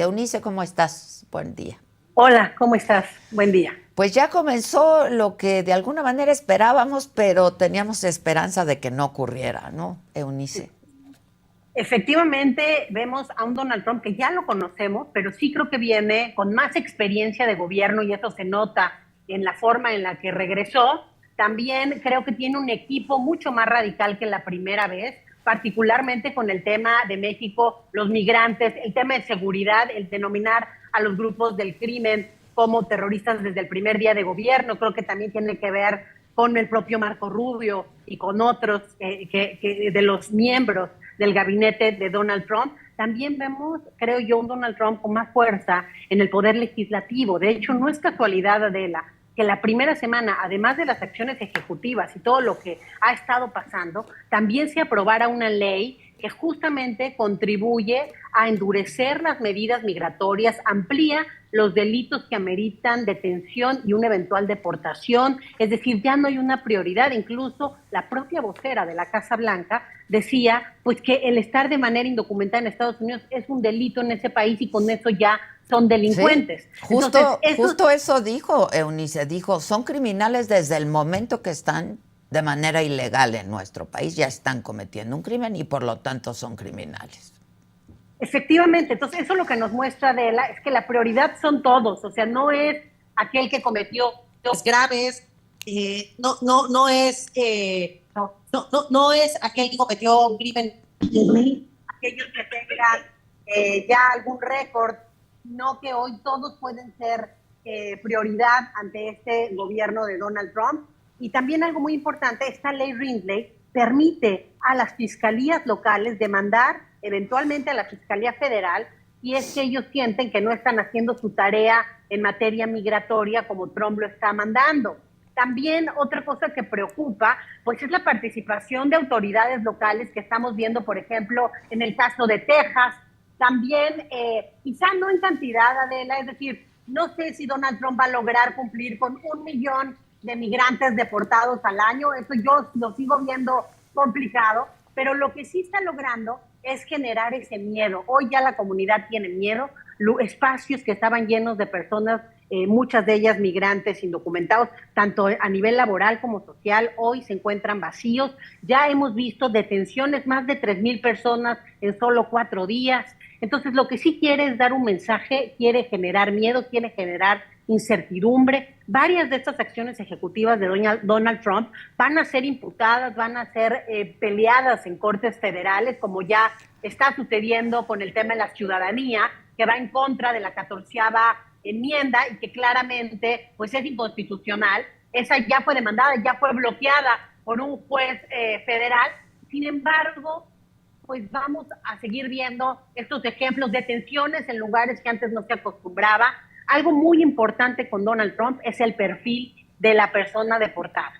Eunice, ¿cómo estás? Buen día. Hola, ¿cómo estás? Buen día. Pues ya comenzó lo que de alguna manera esperábamos, pero teníamos esperanza de que no ocurriera, ¿no, Eunice? Efectivamente, vemos a un Donald Trump que ya lo conocemos, pero sí creo que viene con más experiencia de gobierno y eso se nota en la forma en la que regresó. También creo que tiene un equipo mucho más radical que la primera vez, particularmente con el tema de México, los migrantes, el tema de seguridad, el denominar a los grupos del crimen como terroristas desde el primer día de gobierno. Creo que también tiene que ver con el propio Marco Rubio y con otros de los miembros del gabinete de Donald Trump. También vemos, creo yo, un Donald Trump con más fuerza en el poder legislativo. De hecho, no es casualidad, Adela, que la primera semana, además de las acciones ejecutivas y todo lo que ha estado pasando, también se aprobara una ley que justamente contribuye a endurecer las medidas migratorias, amplía los delitos que ameritan detención y una eventual deportación, es decir, ya no hay una prioridad. Incluso la propia vocera de la Casa Blanca decía pues que el estar de manera indocumentada en Estados Unidos es un delito en ese país y con eso ya son Sí, delincuentes. Entonces, justo eso dijo Eunice, dijo, son criminales desde el momento que están de manera ilegal en nuestro país, ya están cometiendo un crimen y por lo tanto son criminales. efectivamente, entonces eso lo que nos muestra Adela es que la prioridad son todos, o sea, no es aquel que cometió graves, no es no es aquel que cometió un crimen, aquellos que tengan ya algún récord, no que hoy todos pueden ser prioridad ante este gobierno de Donald Trump. Y también algo muy importante, esta ley Rindley permite a las fiscalías locales demandar eventualmente a la Fiscalía Federal si es que ellos sienten que no están haciendo su tarea en materia migratoria como Trump lo está mandando. También otra cosa que preocupa, pues es la participación de autoridades locales que estamos viendo, por ejemplo, en el caso de Texas. También, quizá no en cantidad, Adela, es decir, no sé si Donald Trump va a lograr cumplir con 1 millón de migrantes deportados al año. Eso yo lo sigo viendo complicado, pero lo que sí está logrando es generar ese miedo. Hoy ya la comunidad tiene miedo, espacios que estaban llenos de personas, muchas de ellas migrantes indocumentados, tanto a nivel laboral como social, hoy se encuentran vacíos. Ya hemos visto detenciones, más de 3,000 personas en solo 4 días. Entonces, lo que sí quiere es dar un mensaje, quiere generar miedo, quiere generar incertidumbre. Varias de estas acciones ejecutivas de Donald Trump van a ser imputadas, van a ser peleadas en cortes federales, como ya está sucediendo con el tema de la ciudadanía, que va en contra de la 14ª enmienda y que claramente pues es inconstitucional. Esa ya fue demandada, ya fue bloqueada por un juez federal. Sin embargo, pues vamos a seguir viendo estos ejemplos de detenciones en lugares que antes no se acostumbraba. Algo muy importante con Donald Trump es el perfil de la persona deportada.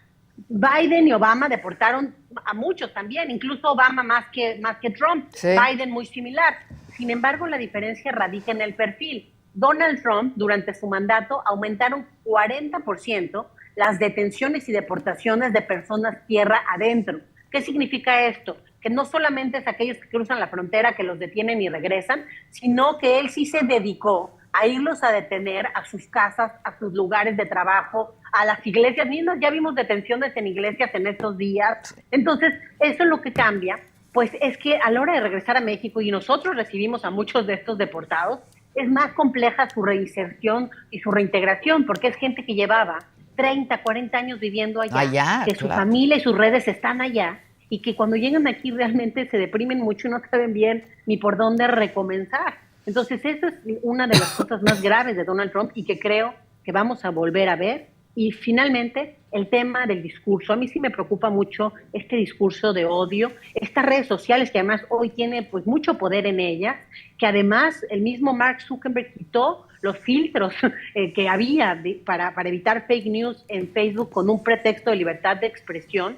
Biden y Obama deportaron a muchos también, incluso Obama más que Trump, Sí. Biden muy similar. Sin embargo, la diferencia radica en el perfil. Donald Trump, durante su mandato, aumentaron 40% las detenciones y deportaciones de personas tierra adentro. ¿Qué significa esto? Que no solamente es aquellos que cruzan la frontera que los detienen y regresan, sino que él sí se dedicó a irlos a detener a sus casas, a sus lugares de trabajo, a las iglesias mismas. Ya vimos detenciones en iglesias en estos días. Entonces, eso es lo que cambia, pues es que a la hora de regresar a México, y nosotros recibimos a muchos de estos deportados, es más compleja su reinserción y su reintegración, porque es gente que llevaba 30, 40 años viviendo allá, Allá, que su claro. familia y sus redes están allá, y que cuando llegan aquí realmente se deprimen mucho y no saben bien ni por dónde recomenzar. Entonces, eso es una de las cosas más graves de Donald Trump y que creo que vamos a volver a ver. Y finalmente, el tema del discurso. A mí sí me preocupa mucho este discurso de odio, estas redes sociales que además hoy tiene pues mucho poder en ellas, que además el mismo Mark Zuckerberg quitó los filtros que había para evitar fake news en Facebook con un pretexto de libertad de expresión.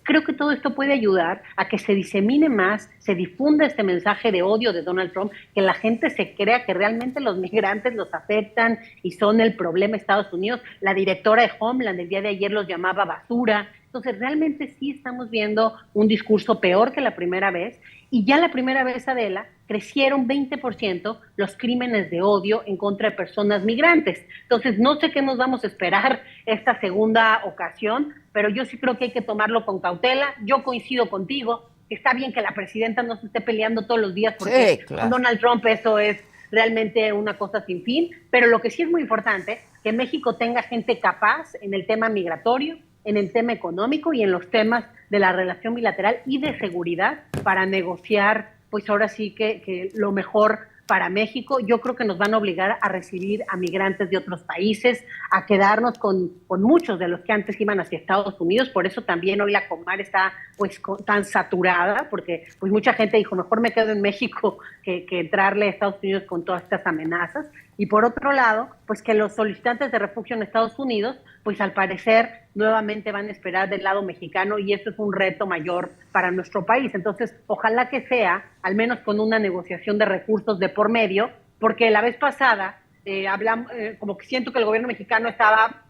Creo que todo esto puede ayudar a que se disemine más, se difunda este mensaje de odio de Donald Trump, que la gente se crea que realmente los migrantes los afectan y son el problema de Estados Unidos. La directora de Homeland el día de ayer los llamaba basura. Entonces, realmente sí estamos viendo un discurso peor que la primera vez, y ya la primera vez, Adela, crecieron 20% los crímenes de odio en contra de personas migrantes. Entonces, no sé qué nos vamos a esperar esta segunda ocasión, pero yo sí creo que hay que tomarlo con cautela. Yo coincido contigo, que está bien que la presidenta no se esté peleando todos los días, porque Sí, con claro. Donald Trump eso es realmente una cosa sin fin, pero lo que sí es muy importante, que México tenga gente capaz en el tema migratorio, en el tema económico y en los temas de la relación bilateral y de seguridad para negociar, pues ahora sí que lo mejor para México. Yo creo que nos van a obligar a recibir a migrantes de otros países, a quedarnos con muchos de los que antes iban hacia Estados Unidos. Por eso también hoy la Comar está pues tan saturada, porque pues mucha gente dijo, mejor me quedo en México que entrarle a Estados Unidos con todas estas amenazas. Y por otro lado, pues que los solicitantes de refugio en Estados Unidos, pues al parecer nuevamente van a esperar del lado mexicano, y esto es un reto mayor para nuestro país. Entonces, ojalá que sea, al menos con una negociación de recursos de por medio, porque la vez pasada hablamos, como que siento que el gobierno mexicano estaba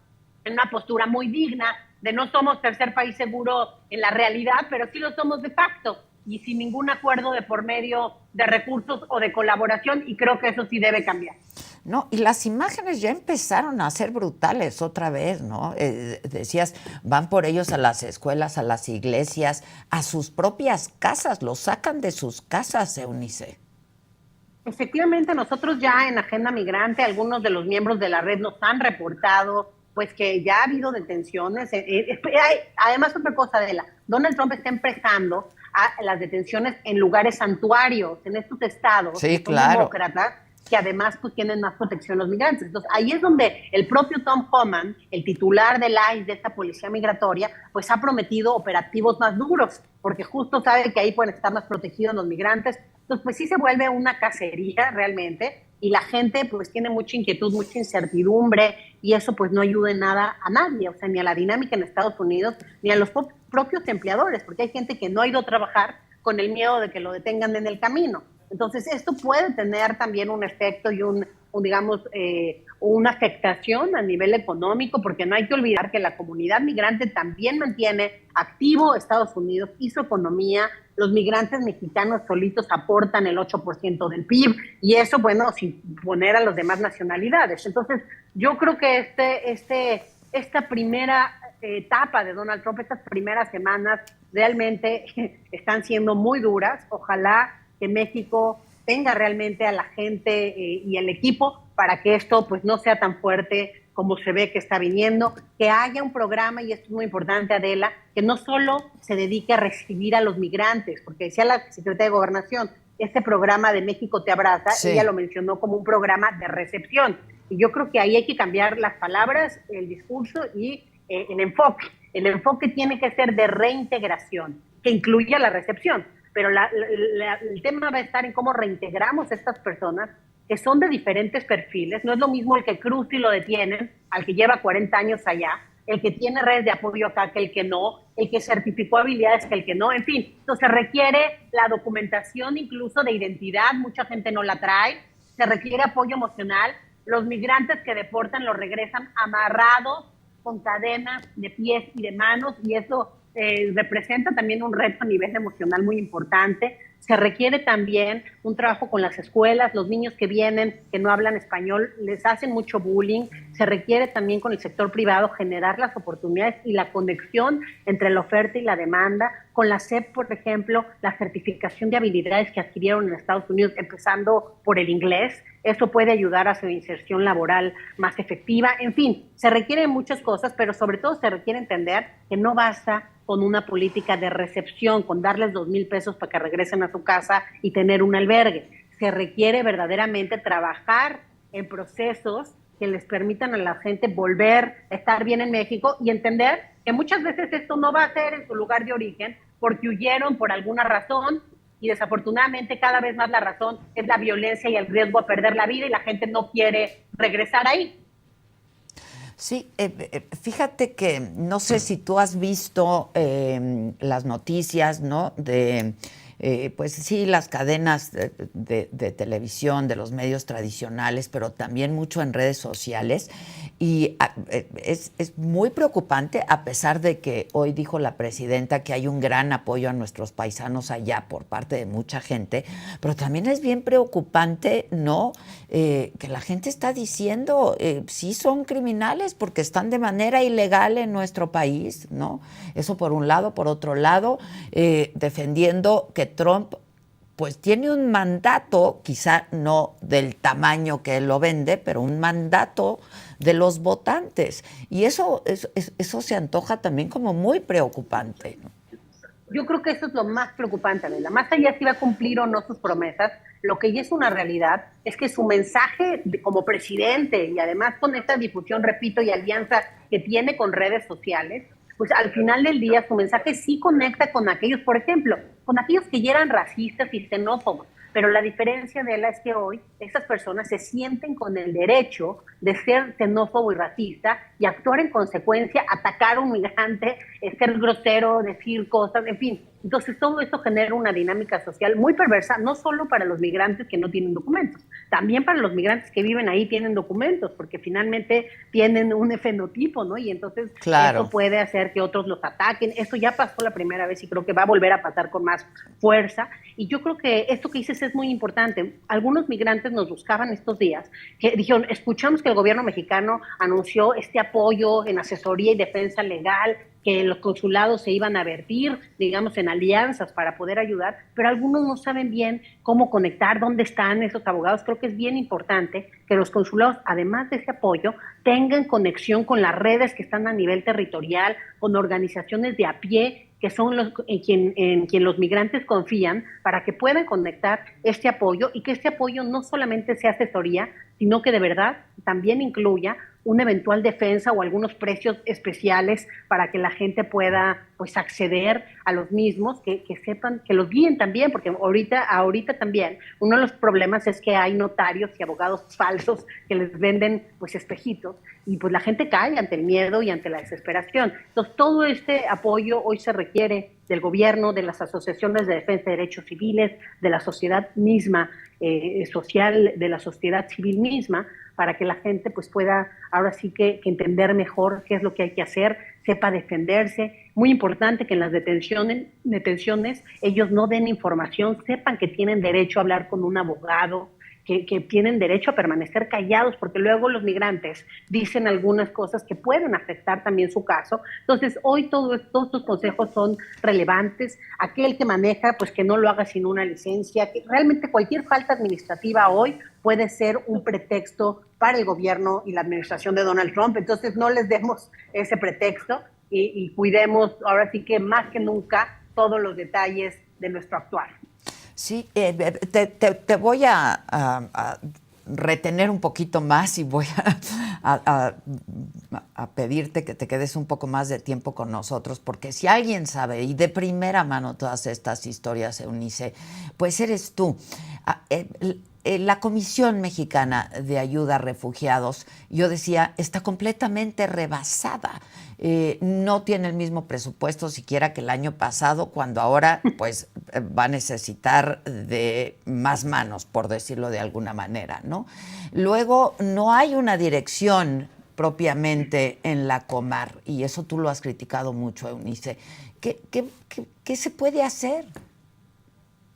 en una postura muy digna de no somos tercer país seguro en la realidad, pero sí lo somos de facto, y sin ningún acuerdo de por medio de recursos o de colaboración, y creo que eso sí debe cambiar. No, y las imágenes ya empezaron a ser brutales otra vez, ¿no? Decías, van por ellos a las escuelas, a las iglesias, a sus propias casas, los sacan de sus casas, Eunice. Efectivamente, nosotros ya en Agenda Migrante, algunos de los miembros de la red nos han reportado pues que ya ha habido detenciones. Además, otra cosa, Adela, Donald Trump está empezando a las detenciones en lugares santuarios, en estos estados Sí, que son claro. demócratas, que además pues tienen más protección los migrantes. Entonces, ahí es donde el propio Tom Homan, el titular del ICE, de esta policía migratoria, pues ha prometido operativos más duros, porque justo sabe que ahí pueden estar más protegidos los migrantes. Entonces, pues sí se vuelve una cacería realmente, y la gente pues tiene mucha inquietud, mucha incertidumbre, y eso pues no ayuda en nada a nadie, o sea, ni a la dinámica en Estados Unidos, ni a los propios empleadores, porque hay gente que no ha ido a trabajar con el miedo de que lo detengan en el camino. Entonces, esto puede tener también un efecto y digamos, una afectación a nivel económico, porque no hay que olvidar que la comunidad migrante también mantiene activo Estados Unidos y su economía. Los migrantes mexicanos solitos aportan el 8% del PIB, y eso, bueno, sin poner a las demás nacionalidades. Entonces, yo creo que esta primera etapa de Donald Trump, estas primeras semanas, realmente están siendo muy duras. Ojalá que México tenga realmente a la gente y el equipo para que esto pues no sea tan fuerte como se ve que está viniendo, que haya un programa, y esto es muy importante, Adela, que no solo se dedique a recibir a los migrantes, porque decía la secretaria de Gobernación, este programa de México te abraza, Sí. ella lo mencionó como un programa de recepción, y yo creo que ahí hay que cambiar las palabras, el discurso y el enfoque. El enfoque tiene que ser de reintegración, que incluya la recepción, pero el tema va a estar en cómo reintegramos a estas personas que son de diferentes perfiles. No es lo mismo el que cruza y lo detienen, al que lleva 40 años allá, el que tiene redes de apoyo acá que el que no, el que certificó habilidades que el que no, en fin. Entonces requiere la documentación incluso de identidad, mucha gente no la trae, se requiere apoyo emocional. Los migrantes que deportan los regresan amarrados con cadenas de pies y de manos, y eso representa también un reto a nivel emocional muy importante. Se requiere también un trabajo con las escuelas, los niños que vienen, que no hablan español, les hacen mucho bullying. Se requiere también con el sector privado generar las oportunidades y la conexión entre la oferta y la demanda. Con la SEP, por ejemplo, la certificación de habilidades que adquirieron en Estados Unidos, empezando por el inglés, eso puede ayudar a su inserción laboral más efectiva. En fin, se requieren muchas cosas, pero sobre todo se requiere entender que no basta con una política de recepción, con darles 2,000 pesos para que regresen a su casa y tener un albergue. Se requiere verdaderamente trabajar en procesos que les permitan a la gente volver a estar bien en México, y entender que muchas veces esto no va a ser en su lugar de origen porque huyeron por alguna razón, y desafortunadamente cada vez más la razón es la violencia y el riesgo a perder la vida, y la gente no quiere regresar ahí. Sí, fíjate que no sé si tú has visto las noticias, ¿no? De pues sí, las cadenas de televisión, de los medios tradicionales, pero también mucho en redes sociales. Y es muy preocupante, a pesar de que hoy dijo la presidenta que hay un gran apoyo a nuestros paisanos allá por parte de mucha gente, pero también es bien preocupante, ¿no? Que la gente está diciendo, sí son criminales porque están de manera ilegal en nuestro país, ¿no? Eso por un lado. Por otro lado, defendiendo que Trump pues tiene un mandato, quizá no del tamaño que él lo vende, pero un mandato de los votantes. Y eso se antoja también como muy preocupante, ¿no? Yo creo que eso es lo más preocupante, Adela. Más allá si va a cumplir o no sus promesas, lo que ya es una realidad es que su mensaje como presidente y además con esta difusión, repito, y alianza que tiene con redes sociales, pues al final del día su mensaje sí conecta con aquellos, por ejemplo, con aquellos que ya eran racistas y xenófobos. Pero la diferencia de él es que hoy esas personas se sienten con el derecho de ser xenófobo y racista y actuar en consecuencia, atacar a un migrante, ser grosero, decir cosas, en fin. Entonces todo esto genera una dinámica social muy perversa, no solo para los migrantes que no tienen documentos, también para los migrantes que viven ahí tienen documentos, porque finalmente tienen un fenotipo, ¿no? Y entonces Claro. eso puede hacer que otros los ataquen. Esto ya pasó la primera vez y creo que va a volver a pasar con más fuerza. Y yo creo que esto que dices es muy importante. Algunos migrantes nos buscaban estos días que dijeron, escuchamos que el gobierno mexicano anunció este apoyo en asesoría y defensa legal, que los consulados se iban a vertir, digamos, en alianzas para poder ayudar, pero algunos no saben bien cómo conectar, dónde están esos abogados. Creo que es bien importante que los consulados, además de ese apoyo, tengan conexión con las redes que están a nivel territorial, con organizaciones de a pie, que son los en quien los migrantes confían, para que puedan conectar este apoyo y que este apoyo no solamente sea asesoría, sino que de verdad también incluya una eventual defensa o algunos precios especiales para que la gente pueda pues acceder a los mismos, que sepan, que los guíen también, porque ahorita también uno de los problemas es que hay notarios y abogados falsos que les venden pues espejitos y pues la gente cae ante el miedo y ante la desesperación. Entonces todo este apoyo hoy se requiere del gobierno, de las asociaciones de defensa de derechos civiles, de la sociedad misma, social, de la sociedad civil misma, para que la gente pues pueda ahora sí que entender mejor qué es lo que hay que hacer, sepa defenderse. Muy importante que en las detenciones ellos no den información, sepan que tienen derecho a hablar con un abogado, que tienen derecho a permanecer callados, porque luego los migrantes dicen algunas cosas que pueden afectar también su caso. Entonces, hoy todos estos consejos son relevantes. Aquel que maneja, pues que no lo haga sin una licencia, que realmente cualquier falta administrativa hoy puede ser un pretexto para el gobierno y la administración de Donald Trump. Entonces, no les demos ese pretexto y cuidemos ahora sí que más que nunca todos los detalles de nuestro actuar. Sí, te voy a retener un poquito más y voy a pedirte que te quedes un poco más de tiempo con nosotros, porque si alguien sabe y de primera mano todas estas historias, Eunice, pues eres tú. La Comisión Mexicana de Ayuda a Refugiados, yo decía, está completamente rebasada. No tiene el mismo presupuesto siquiera que el año pasado, cuando ahora pues va a necesitar de más manos, por decirlo de alguna manera, ¿no? Luego, no hay una dirección propiamente en la Comar, y eso tú lo has criticado mucho, Eunice. ¿Qué se puede hacer?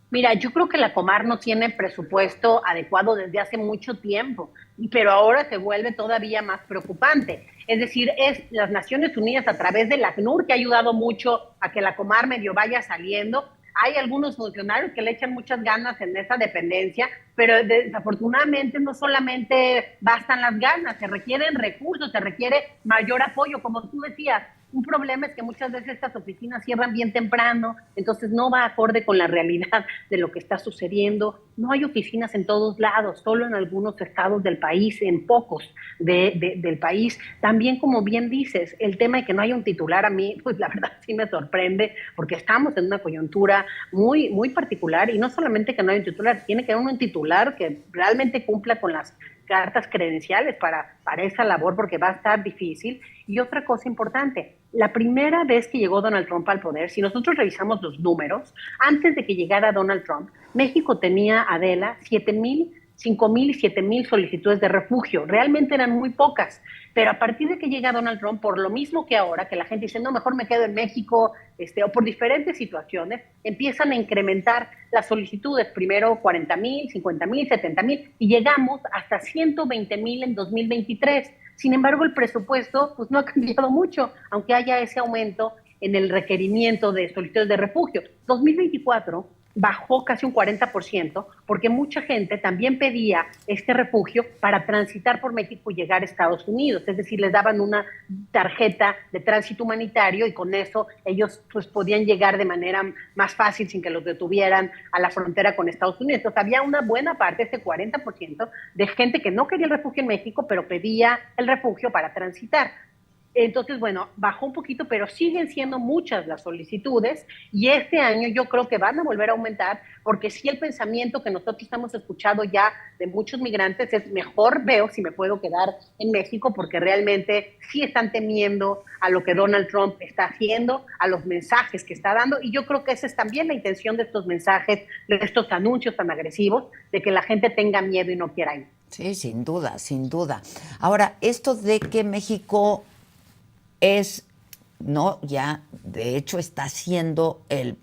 Mira, yo creo que la Comar no tiene presupuesto adecuado desde hace mucho tiempo, pero ahora se vuelve todavía más preocupante. Es decir, es las Naciones Unidas a través del ACNUR que ha ayudado mucho a que la Comar medio vaya saliendo. Hay algunos funcionarios que le echan muchas ganas en esa dependencia, pero desafortunadamente no solamente bastan las ganas, se requieren recursos, se requiere mayor apoyo, como tú decías. Un problema es que muchas veces estas oficinas cierran bien temprano, entonces no va acorde con la realidad de lo que está sucediendo. No hay oficinas en todos lados, solo en algunos estados del país, en pocos del país. También, como bien dices, el tema de que no haya un titular, a mí, pues la verdad sí me sorprende, porque estamos en una coyuntura muy, muy particular, y no solamente que no haya un titular, tiene que haber un titular que realmente cumpla con las cartas credenciales para esa labor, porque va a estar difícil. Y otra cosa importante, la primera vez que llegó Donald Trump al poder, si nosotros revisamos los números, antes de que llegara Donald Trump, México tenía, Adela, 7,000, 5,000 y 7,000 solicitudes de refugio. Realmente eran muy pocas. Pero a partir de que llega Donald Trump, por lo mismo que ahora, que la gente dice, no, mejor me quedo en México, o por diferentes situaciones, empiezan a incrementar las solicitudes. Primero 40,000, 50,000, 70,000, y llegamos hasta 120,000 en 2023. Sin embargo, el presupuesto pues, no ha cambiado mucho, aunque haya ese aumento en el requerimiento de solicitudes de refugio. 2024 bajó casi un 40%, porque mucha gente también pedía este refugio para transitar por México y llegar a Estados Unidos. Es decir, les daban una tarjeta de tránsito humanitario y con eso ellos pues, podían llegar de manera más fácil sin que los detuvieran a la frontera con Estados Unidos. Entonces había una buena parte, este 40%, de gente que no quería el refugio en México, pero pedía el refugio para transitar. Entonces, bueno, bajó un poquito, pero siguen siendo muchas las solicitudes y este año yo creo que van a volver a aumentar porque sí el pensamiento que nosotros estamos escuchando ya de muchos migrantes es mejor veo si me puedo quedar en México porque realmente sí están temiendo a lo que Donald Trump está haciendo, a los mensajes que está dando y yo creo que esa es también la intención de estos mensajes, de estos anuncios tan agresivos, de que la gente tenga miedo y no quiera ir. Sí, sin duda, sin duda. Ahora, esto de que México es, no, ya de hecho está siendo el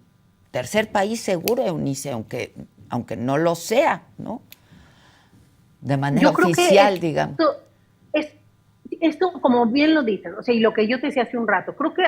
tercer país seguro, Eunice, aunque no lo sea, ¿no? De manera Yo creo oficial, que digamos. es, esto, como bien lo dicen, o sea, y lo que yo te decía hace un rato, creo que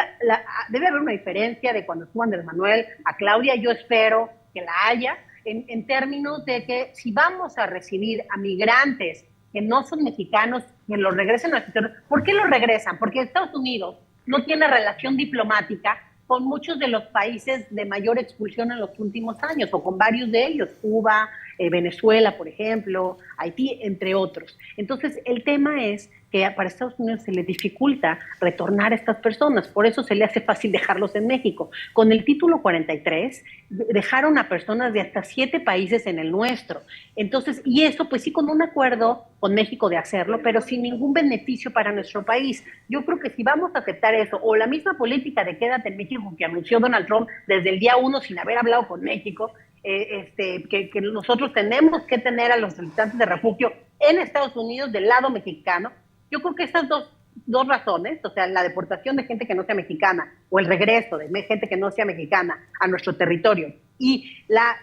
debe haber una diferencia de cuando estuvo Andrés Manuel a Claudia, yo espero que la haya, en términos de que si vamos a recibir a migrantes que no son mexicanos, que los regresen a territorio. ¿Por qué los regresan? Porque Estados Unidos no tiene relación diplomática con muchos de los países de mayor expulsión en los últimos años, o con varios de ellos, Cuba, Venezuela, por ejemplo, Haití, entre otros. Entonces, el tema es que para Estados Unidos se le dificulta retornar a estas personas, por eso se le hace fácil dejarlos en México. Con el título 43, dejaron a personas de hasta 7 países en el nuestro. Entonces, y eso pues sí con un acuerdo con México de hacerlo, pero sin ningún beneficio para nuestro país. Yo creo que si vamos a aceptar eso, o la misma política de quédate en México que anunció Donald Trump desde el día 1 sin haber hablado con México, que nosotros tenemos que tener a los solicitantes de refugio en Estados Unidos del lado mexicano. Yo creo que estas dos razones, o sea, la deportación de gente que no sea mexicana o el regreso de gente que no sea mexicana a nuestro territorio y la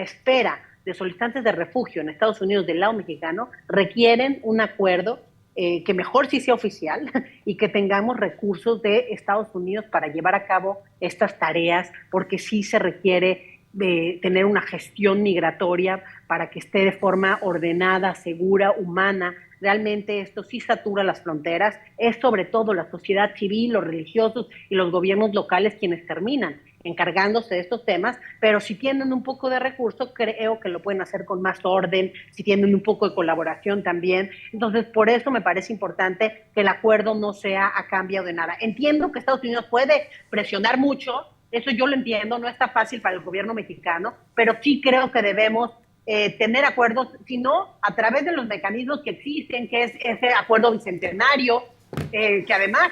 espera de solicitantes de refugio en Estados Unidos del lado mexicano requieren un acuerdo que mejor sí sea oficial y que tengamos recursos de Estados Unidos para llevar a cabo estas tareas, porque sí se requiere de tener una gestión migratoria para que esté de forma ordenada, segura, humana. Realmente esto sí satura las fronteras, es sobre todo la sociedad civil, los religiosos y los gobiernos locales quienes terminan encargándose de estos temas, pero si tienen un poco de recursos, creo que lo pueden hacer con más orden, si tienen un poco de colaboración también. Entonces, por eso me parece importante que el acuerdo no sea a cambio de nada. Entiendo que Estados Unidos puede presionar mucho, eso yo lo entiendo, no está fácil para el gobierno mexicano, pero sí creo que debemos tener acuerdos, sino a través de los mecanismos que existen, que es ese acuerdo bicentenario, que además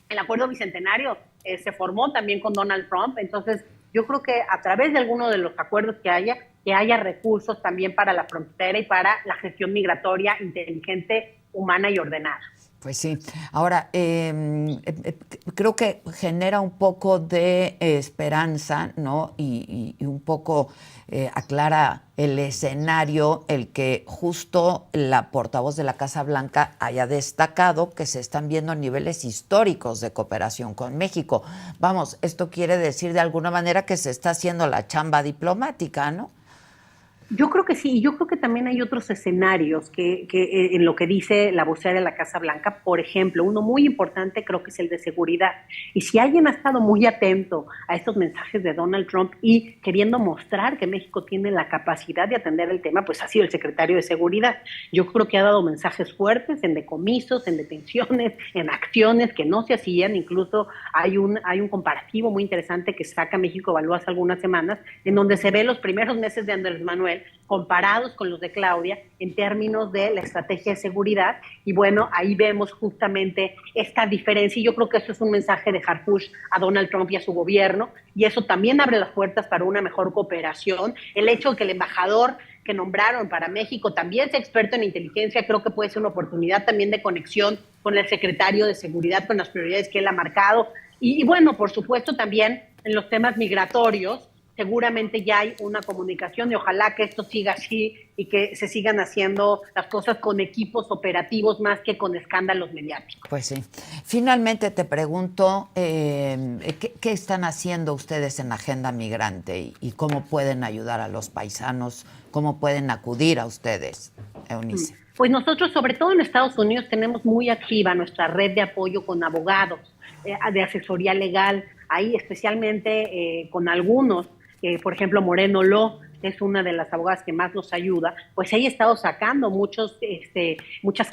el acuerdo bicentenario se formó también con Donald Trump. Entonces yo creo que a través de alguno de los acuerdos que haya recursos también para la frontera y para la gestión migratoria inteligente, humana y ordenada. Pues sí. Ahora, creo que genera un poco de esperanza, ¿no? Y un poco aclara el escenario, el que justo la portavoz de la Casa Blanca haya destacado que se están viendo niveles históricos de cooperación con México. Vamos, esto quiere decir de alguna manera que se está haciendo la chamba diplomática, ¿no? Yo creo que sí, y yo creo que también hay otros escenarios que en lo que dice la vocera de la Casa Blanca. Por ejemplo, uno muy importante creo que es el de seguridad. Y si alguien ha estado muy atento a estos mensajes de Donald Trump y queriendo mostrar que México tiene la capacidad de atender el tema, pues ha sido el secretario de Seguridad. Yo creo que ha dado mensajes fuertes en decomisos, en detenciones, en acciones que no se hacían. Incluso hay un comparativo muy interesante que saca México Evalúa hace algunas semanas, en donde se ve los primeros meses de Andrés Manuel nivel comparados con los de Claudia en términos de la estrategia de seguridad. Y bueno, ahí vemos justamente esta diferencia. Y yo creo que eso es un mensaje de Harfush a Donald Trump y a su gobierno. Y eso también abre las puertas para una mejor cooperación. El hecho de que el embajador que nombraron para México también sea experto en inteligencia, creo que puede ser una oportunidad también de conexión con el secretario de Seguridad, con las prioridades que él ha marcado. Y bueno, por supuesto también en los temas migratorios, seguramente ya hay una comunicación y ojalá que esto siga así y que se sigan haciendo las cosas con equipos operativos más que con escándalos mediáticos. Pues sí. Finalmente te pregunto, ¿qué están haciendo ustedes en Agenda Migrante y cómo pueden ayudar a los paisanos? ¿Cómo pueden acudir a ustedes, Eunice? Pues nosotros, sobre todo en Estados Unidos, tenemos muy activa nuestra red de apoyo con abogados, de asesoría legal, ahí especialmente con algunos, por ejemplo, Moreno Lo, que es una de las abogadas que más nos ayuda, pues ella ha estado sacando muchas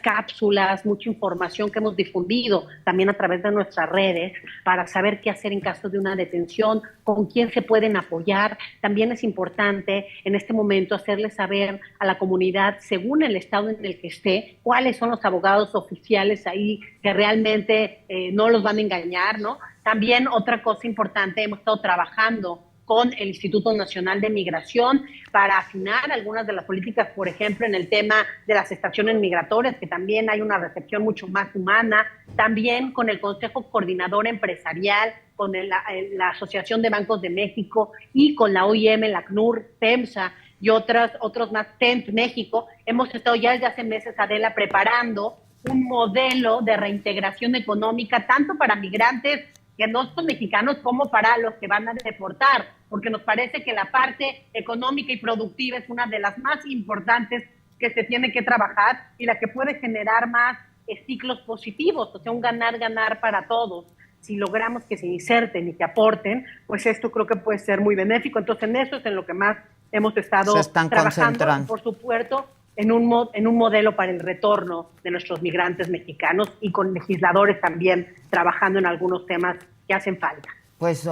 cápsulas, mucha información que hemos difundido también a través de nuestras redes para saber qué hacer en caso de una detención, con quién se pueden apoyar. También es importante en este momento hacerle saber a la comunidad, según el estado en el que esté, cuáles son los abogados oficiales ahí que realmente no los van a engañar, ¿no? También otra cosa importante, hemos estado trabajando con el Instituto Nacional de Migración para afinar algunas de las políticas, por ejemplo, en el tema de las estaciones migratorias, que también hay una recepción mucho más humana, también con el Consejo Coordinador Empresarial, con la Asociación de Bancos de México y con la OIM, la ACNUR, TEMSA y otros más, TEMP México. Hemos estado ya desde hace meses, Adela, preparando un modelo de reintegración económica, tanto para migrantes que no son mexicanos como para los que van a deportar, porque nos parece que la parte económica y productiva es una de las más importantes que se tiene que trabajar y la que puede generar más ciclos positivos, o sea, un ganar-ganar para todos. Si logramos que se inserten y que aporten, pues esto creo que puede ser muy benéfico. Entonces, en eso es en lo que más hemos estado trabajando, por supuesto, en un modelo para el retorno de nuestros migrantes mexicanos y con legisladores también trabajando en algunos temas que hacen falta. Pues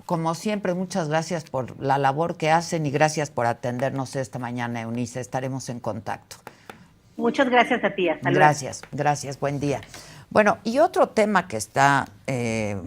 como siempre, muchas gracias por la labor que hacen y gracias por atendernos esta mañana, Eunice. Estaremos en contacto. Muchas gracias a ti. Hasta luego. Gracias. Buen día. Bueno, y otro tema que está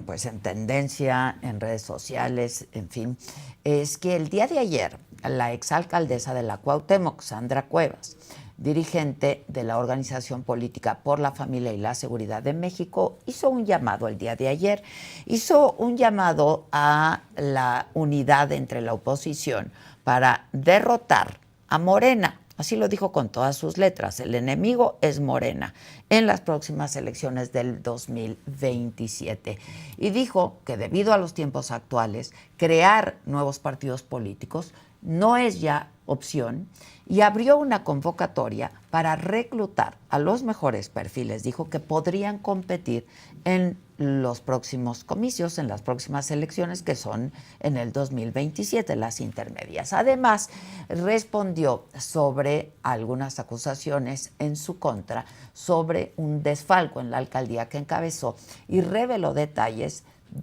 pues en tendencia en redes sociales, en fin, es que el día de ayer la exalcaldesa de la Cuauhtémoc, Sandra Cuevas, dirigente de la Organización Política por la Familia y la Seguridad de México, hizo un llamado el día de ayer, hizo un llamado a la unidad entre la oposición para derrotar a Morena. Así lo dijo con todas sus letras. El enemigo es Morena en las próximas elecciones del 2027. Y dijo que debido a los tiempos actuales, crear nuevos partidos políticos no es ya opción y abrió una convocatoria para reclutar a los mejores perfiles. Dijo que podrían competir en los próximos comicios, en las próximas elecciones que son en el 2027, las intermedias. Además, respondió sobre algunas acusaciones en su contra sobre un desfalco en la alcaldía que encabezó y reveló detalles